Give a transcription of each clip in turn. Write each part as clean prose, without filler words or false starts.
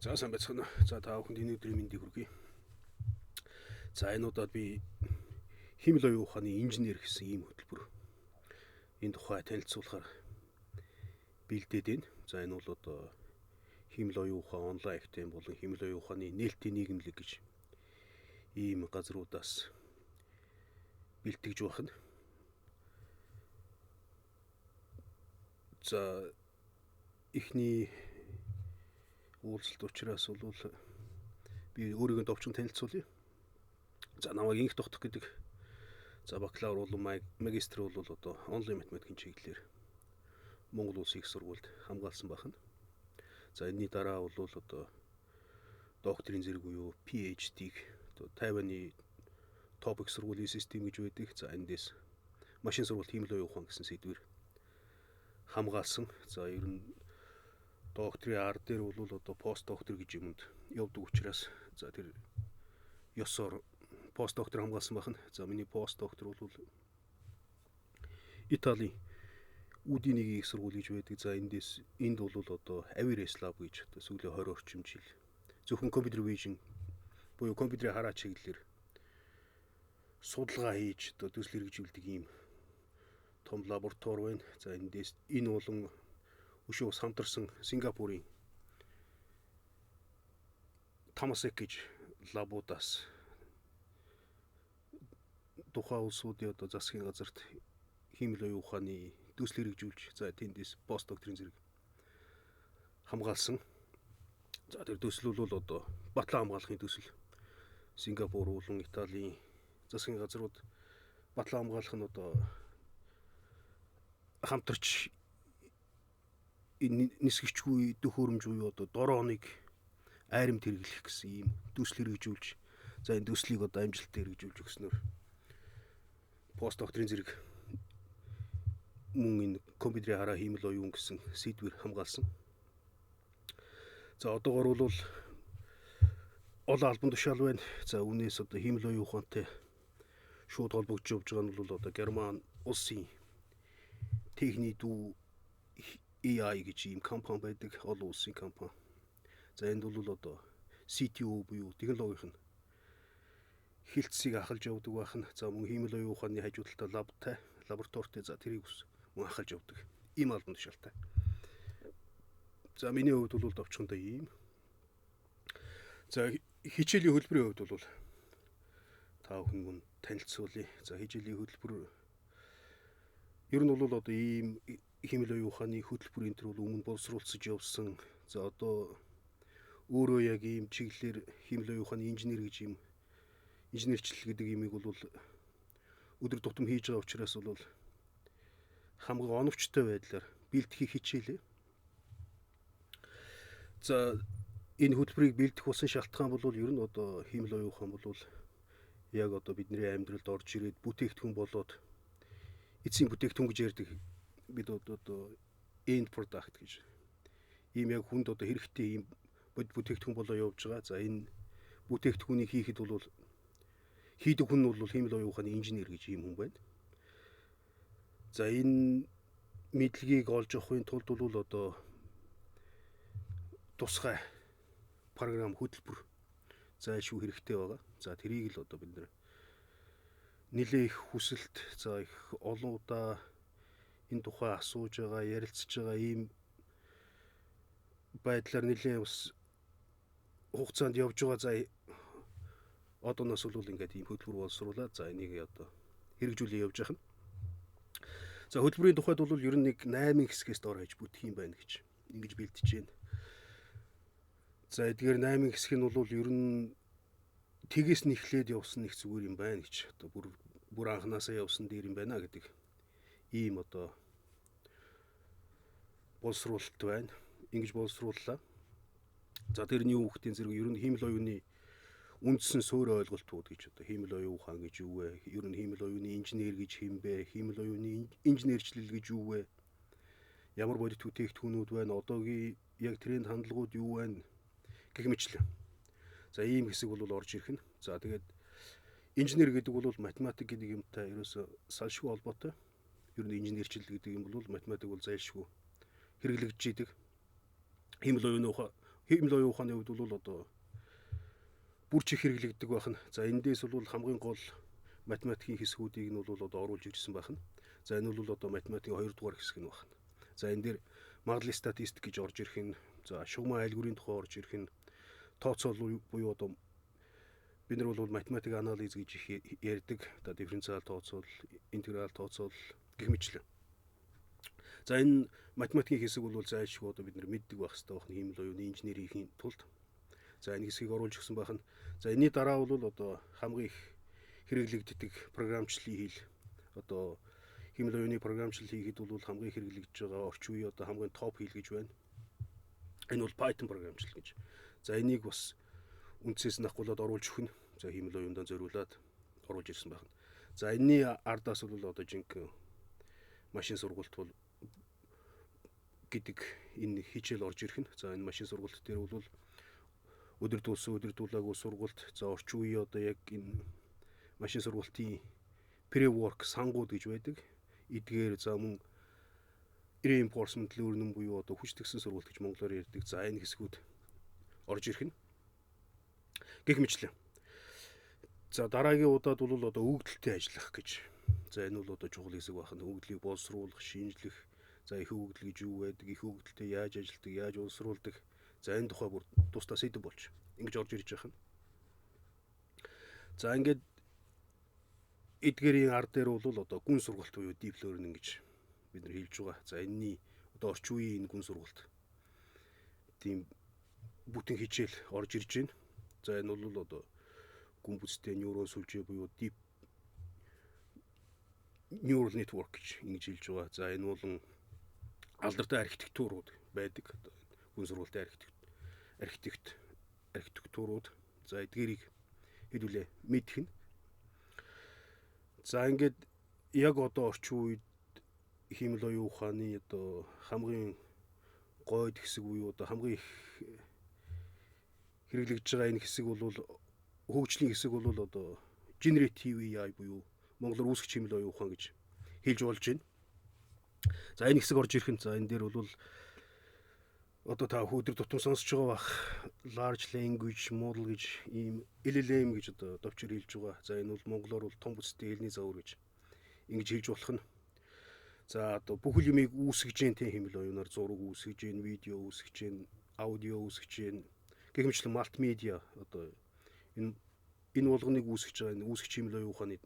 За сайн байцгаана. За та бүхэнд энэ өдрийн мэндийг хүргэе. За энэ удаад би химэл оюун ухааны инженер гэсэн ийм хөтөлбөр энэ тухай танилцуулахаар бэлдээд байна. За энэ бол одоо химэл оюун ухаан онлайн ихтэй болон химэл оюун ухааны нээлтийн нийгэмлэг гэж ийм газруудаас бэлтгэж байна. За эхний уулзалт учраас бол би өөрийгөө товчхон танилцуулъя. За намайг Инх Тогтох гэдэг. За бакалавр болон магистр бол одоо онлайн математикийн чиглэлээр Монгол Улсын их сургуульд хамгаалсан байна. За энэний дараа бол одоо докторийн зэрэг буюу PhD-г одоо Тайваны топ их сургуулийн систем гэж байдаг. За эндээс машин сургалт химэл оюун ухаан гэсэн сэдвээр хамгаалсан. За ер нь докторийн ар дээр бол одоо пост доктор гэж юмд явдаг учраас за тэр ёсоор пост доктор хамгаалсан байна. За миний пост доктор бол Италийн Удинигийн их сургууль гэж байдаг. За энд бол одоо Average Lab гэж одоо сүүлийн 20 орчим жил зөвхөн computer vision буюу компьютерийн хараа чиглэлээр судалгаа хийж одоо төсөл хэрэгжүүлдэг ийм том лаборатори байна. За эндээс энэ болон өшөө ус хамтарсан Сингапурын Temasek гэж лабуудаас тухайн улсуудын одоо засгийн газарт химэл оюун ухааны төсөл хэрэгжүүлж за тэндээс пост докторийн зэрэг хамгаалсан. За тэр төсөл бол одоо батлан хамгаалахын төсөл. Сингапур болон Италийн засгийн газрууд батлан хамгаалах нь одоо хамтарч нисгэгчгүй төхөөрөмж буюу одоо дорооныг айрамд хэрэглэх гэсэн ийм төсөл хэрэгжүүлж за энэ төслийг одоо амжилттай хэрэгжүүлж өгснөөр пост докторийн зэрэг мөн энэ компьютерийн хараа химэл оюун гэсэн сэдвээр хамгаалсан. За одоогор бол олон албан тушаал байна. За үүнээс одоо химэл оюун ухаантай шууд холбогдож явж байгаа нь бол одоо Герман улсын техник дүү AI гэж ийм компани байдаг, олон улсын компани. За энд бол одоо CTO буюу технологийн хилцсийг ахалж явдаг байна. За мөн химэл оюун ухааны хажуу талдаа лабораторитой за тэрийг мөн ахалж явдаг. Ийм албан тушаалтай. За миний хувьд бол товчхондоо ийм. За хичээлийн хөтөлбөрийн хувьд бол та бүхэн мөн танилцуулъя. За хичээлийн хөтөлбөр ер нь бол одоо ийм химэл оюун ухааны хөтөлбөр энэ төр бол өмнө боловсруулсан явсан. За одоо өөрөө яг ийм чиглэлээр химэл оюун ухааны инженер гэж ийм инженерчлэл гэдэг имийг бол өдөр тутам хийж байгаа учраас бол хамгийн оновчтой байдлаар бэлтгэхийг хичээлээ. За энэ хөтөлбөрийг бэлдэх болсон шалтгаан бол ер нь одоо химэл оюун ухаан бол яг одоо бидний амьдралд орж ирээд бүтээгдэхүүн болоод эцсийн бүтээгдэхүүн гэж ярьдаг бид одоо end product гэж ийм яг хүнд одоо хэрэгтэй ийм бүтээгдэхүүн болоо явж байгаа. За энэ бүтээгдэхүүнийг хийхэд бол хийдэг хүн бол химэл оюун ухааны инженер гэж ийм хүн байна. За энэ мэдлэгийг олж авахын тулд бол одоо тусгай програм хөтөлбөр зайлшгүй хэрэгтэй байгаа. За тэрийг л одоо бид нэлээ их хүсэлт за их олон удаа энэ тухай асууж байгаа, ярилцж байгаа ийм байдлаар нэлээ бас хугацаанд явж байгаа. За одооноос бол ингээд ийм хөтөлбөр боловсруулаад за энийг одоо хэрэгжүүлээ явж байгаа. За хөтөлбөрийн тухайд бол ер нь нэг 8 хэсгээс дор хаяж бүтэх юм байна гэж ингэж бэлдэж байна. За эдгээр 8 хэсэг нь бол ер нь тгээс нь эхлээд явсан нэг зүгээр юм байна гэж одоо бүр анханасаа явсан дээр юм байна гэдэг ийм одоо боловсруулалт байна. Ингэж боловсрууллаа. За тэрний хүүхдийн зэрэг ер нь химэл оюуны үндсэн суурь ойлголтууд гэж одоо химэл оюун ухаан гэж юу вэ? Ер нь химэл оюуны инженер гэж хэм бэ? Химэл оюуны инженерчлэл гэж юу вэ? Ямар бодит бүтээгдэхүүнүүд байна? Одоогийн яг тренд хандлагууд юу байна? Гэх мэтлээ. За ийм хэсэг бол орж ирэх нь. За тэгээд инженер гэдэг бол математик гэдэг юмтай ерөөсө салшгүй холбоотой. Ер нь инженерчлэл гэдэг юм бол математик бол зайлшгүй хэрэглэгдэж идэг. Химэл оюуны хиймэл оюун ухааны хувьд бол одоо бүр чих хэрэглэгддэг байх нь. За эндээс бол хамгийн гол математикийн хэсгүүдийг нь бол одоо оруулж ирсэн байх нь. За энэ бол одоо математикийн 2 дугаар хэсэг нь байна. За энэ дээр магадлал статистик гэж орж ирэх нь, за шугам айлгүрийн тухай орж ирэх нь, тооцоол буюу одоо бид нар бол математик анализ гэж их ярьдаг. Одоо дифференциал тооцоол, интеграл тооцоол гэх мэтлэн. За энэ математикийн хэсэг бол зайлшгүй одоо бид нар мэддэг байх хэрэгтэй байна хиймэл оюуны инженерийн тулд. За энэ хэсгийг оруулж өгсөн байх нь. За энэний дараа бол одоо хамгийн их хэрэглэгддэг програмчлалын хэл, одоо хиймэл оюуны програмчлал хийхэд бол хамгийн их хэрэглэгдэж байгаа орчин үеийн одоо хамгийн топ хэл гэж байна. Энэ бол Python програмчлал гэж. За энийг бас үндсээс нь ахгуулаад оруулж өгнө. За хиймэл оюундаа зориулаад оруулж ирсэн байна. За энэний ардаас бол одоо жинхэнэ машин сургалт бол гэдэг энэ хичээл орж ирэх нь. За энэ машин сургалт дээр бол өдөрдүүлсэн, өдөрдүүлээгүй сургалт, за орчин үеийн одоо яг энэ машин сургалтын pre-work сангууд гэж байдаг. Эдгээр за мөн reinforcement learning буюу одоо хүчтгсэн сургалт гэж монголоор ярьдаг. За энэ хэсгүүд орж ирэх нь. Гэх мэтлэн. За дараагийн удаад бол одоо өгөгдөлтэй ажиллах гэж. За энэ бол одоо чухал хэсэг байна. Өгөгдлийг боловсруулах, шинжлэх, за их өгөгдөл гэж юу байдаг, их өгөгдөлтэй яаж ажилладаг, яаж боловсруулдаг. За энэ тухай бүр тусдаа сэдв болж ингэж орж ирж байгаа юм. За ингээд эдгээрийн ард дээр бол одоо гүн сургалт буюу deep learning гэж бид нар хэлж байгаа. За энэний одоо орчин үеийн энэ гүн сургалт тийм бүтэн хичээл орж ирж байна. За энэ бол одоо гүн бүстэй нейрон сүлжээ буюу deep neural network гэж ингэж хэлж байгаа. За энэ бол алдартай архитектурууд байдаг. Гүн сургалтын архитектурууд. За эдгээрийг хэдүүлээ мэдэх нь. За ингээд яг одоо орчин үед хиймэл оюун ухааны одоо хамгийн гойд хэсэг буюу одоо хамгийн их хэрэглэгдэж байгаа энэ хэсэг бол хөгжлийн хэсэг бол одоо generative AI буюу монголоор үүсгэж хиймэл оюун ухаан гэж хэлж болж байна. За энэ хэсэг орж ирэх нь. За энэ дээр бол одоо та өдөр тутам сонсож байгаа бах large language model гэж ийм LLM гэж одоо товчор хэлж байгаа. За энэ бол монголоор бол том бүстэй хэлний загвар гэж ингэж хэлж болох нь. За одоо бүхэл юмыг үүсгэж जैन тийм хиймэл оюунаар зураг үүсгэж जैन, видео үүсгэж जैन, аудио үүсгэж जैन, гэх мэтлэн мультимедиа одоо энэ болгоныг үүсгэж байгаа энэ үүсгэж хиймэл оюун ухааны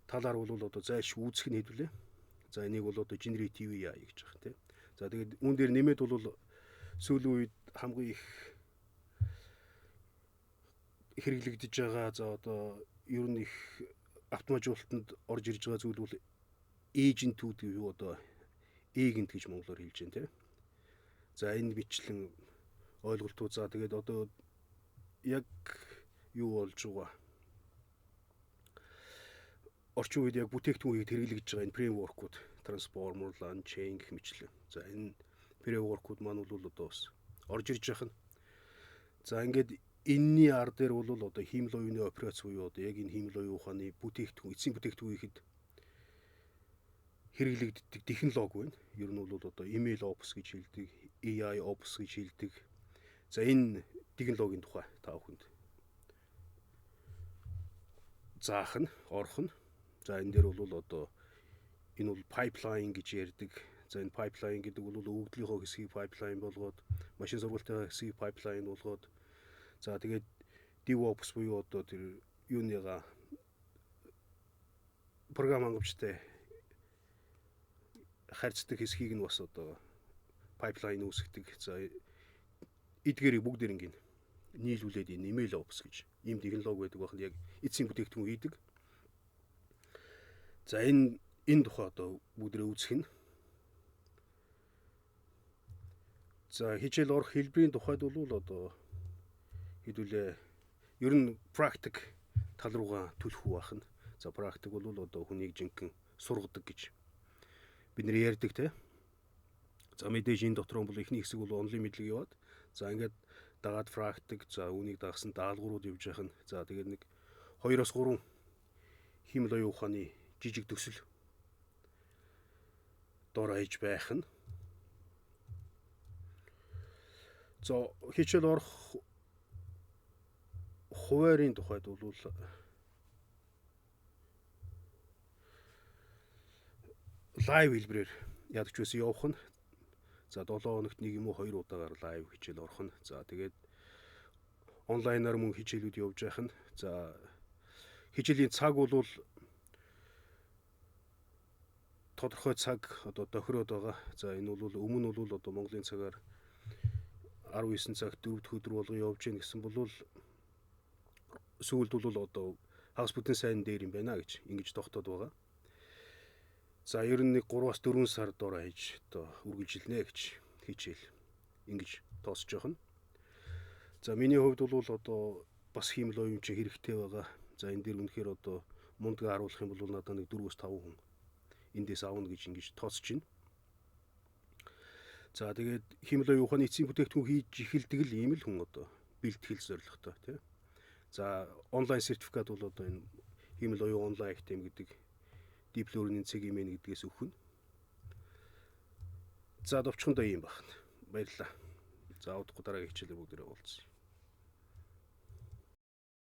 талаар бол одоо зайлшгүй үүсгэх нь хэдүүлээ. За энийг бол одоо generative AI гэж байгаа тийм. За тэгээд үүн дээр нэмээд бол сүүлийн үед хамгийн их хэрэглэгдэж байгаа за одоо ер нь их автоматжуулалтанд орж ирж байгаа зүйл бол agent-үүд юу одоо agent гэж монголоор хэлж байна тийм. За энэ бичлэн ойлголтууд за тэгээд одоо яг юу болж байгаа орчин үед яг бүтээгдэхүүнийг хэрэглэж байгаа энэ framework-ууд transformer, LangChain гэх мэтлэн. За энэ framework-ууд маань бол одоо бас орж ирж байгаа нь. За ингээд энэний ар дээр бол одоо хиймэл оюуны операц буюу одоо яг энэ хиймэл оюун ухааны бүтээгдэхүүн, эцсийн бүтээгдэхүүн ихэд хэрэглэгддэг технологи байна. Ер нь бол одоо email ops гэж хэлдэг, AI ops гэж хэлдэг. За энэ технологийн тухай та бүхэнд заах нь, орох нь. За энэ дээр бол одоо энэ бол pipeline гэж ярьдаг. За энэ pipeline гэдэг бол өгөгдлийнхөө хэсгийг pipeline болгоод, машин сургалтын хэсгийг pipeline болгоод, за тэгээд DevOps буюу одоо тэр юуныгаа програм хангамжтай харьцдаг хэсгийг нь бас одоо pipeline үүсгдэг. За эдгээрийг бүгдээр ингэ нийлүүлээд энэ email ops гэж ийм технологи байдаг байх нь яг эцсийн бүтээгдэхүүн хийдэг. За энэ тухай одоо бүгдээ үзэх нь. За хичээл орох хэлбэрийн тухайд бол одоо хэдүүлээ ер нь практик тал руугаа түлхүү байх нь. За практик бол одоо хүнийг жинхэнэ сургадаг гэж бид нэр ярьдаг те. За мэдээж энэ дотор бол эхний хэсэг бол онлын мэдлэг яваад за ингээд дагаад практик за үүнийг дагсан даалгаврууд явж явах нь. За тэгээд нэг 2-3 хиймэл оюун ухааны жижиг төсөл дор хаяж байх нь. За хичээл орох хуваарийн тухайд бол лайв хэлбэрээр ядаж байсан явах нь. За 7 хоногт нэг юм уу 2 удаагаар лайв хичээл орох нь. За тэгээд онлайнаар мөн хичээлүүд явж байх нь. За хичээлийн цаг бол тодорхой цаг одоо тохироод байгаа. За энэ бол өмнө бол одоо Монголын цагаар 19 цагт 4 дахь өдөр болгон явж гин гэсэн бол сүүлд бол одоо хагас бүтэн сайн дээр юм байна гэж ингэж тогтоод байгаа. За ер нь 3-4 сар дор хаяж одоо үргэлжилнэ гэж хичээл ингэж тооцож байгаа нь. За миний хувьд бол одоо бас хиймэл оюун чи хэрэгтэй байгаа. За энэ дээр үнэхээр одоо мундгаа харуулах юм бол надад нэг 4-5 хүн эндээс авна гэж ингэж тооцож байна. За тэгээд хиймэл оюун ухааны эцсийн бүтээгдэхүүн хийж эхэлдэг л ийм л хүн одоо бэлтгэл зорилготой тийм. За онлайн сертификат бол одоо энэ хиймэл оюун онлайн актем гэдэг дипломын цэгийн гэдгээс өгнө. За довчхондоо ийм байна. Баярлалаа. За удахгүй дараагийн хичээлээр бүгдээрээ уулзъя.